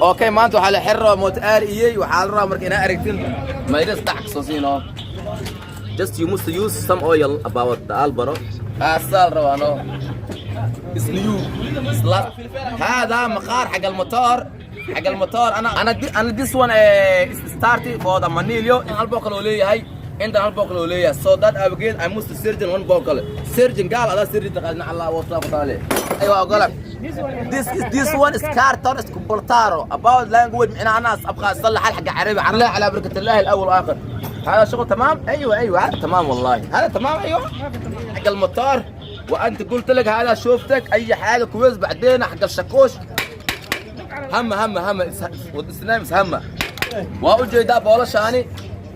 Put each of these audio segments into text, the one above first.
اوكي ما انتو على حره موتار اي وحال را مركنا اركتين ما يستحق صوصينو just you must use some oil about the albero asal روانو it's new هذا مقار حق الموتور انا this one started for the manilio البوكل وليه عند البوكل وليه so that again I must surgeon one buckle surgeon قال هذا surgeon تقالنا الله وصف عليه ايوه اقول لك this one is carton is completaro about language انا ناس ابغى اصلح حق عربي على بركه الله الاول واخر هذا شغل تمام ايوه تمام والله هذا تمام ايوه حق الموتور وانت قلت لك هذا شوفتك اي حاجه كويس بعدين حق الشاكوش هم والسنامس هم واجي ده بولا شاني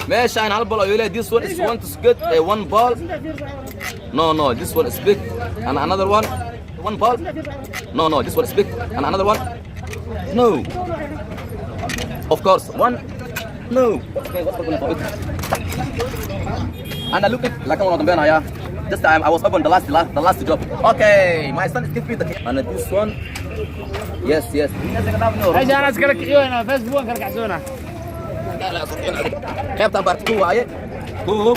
ماشي انا هالبول يقول this one is want to get one ball no this one is big and another one ball no this one is big and another one no of course one no okay what's going on انا look like I'm on the this time I was up on the last job okay my son is give me the and this one yes اجي انا اسكرك عيونا فيسبوك كرك عسونا لا كيف بارت كو واي كو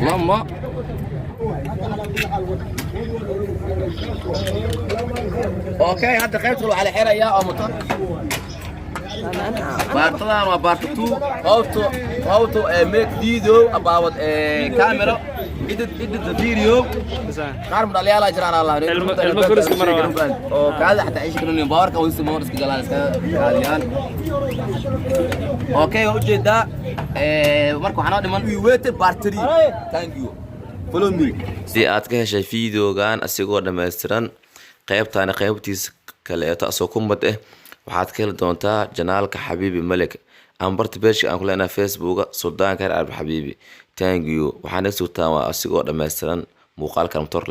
لما اوكي هذا خير تدخلوا على حيره يا موتور بارت 1 وبارت 2 how to make video about camera edit the video قارب داليا لا جران الله المكورس كاميرا او كذا حتى عيش كانوا باورك او يسمون اسك جلال قاليان اوكي وجهدا marka waxaan dhiman we wait part 3 thank you follow me si aad ka heshay videogan asigoo dhameystiran qaybtiisa kale ee taasoo ku mad waxaad ka heli doontaa janaalka Xabiibi Malik aan barta page aan ku leenahay Facebook Sultan Kar Arab Xabiibi thank you waxaan isoo taa asigoo dhameystiran muuqaalka motor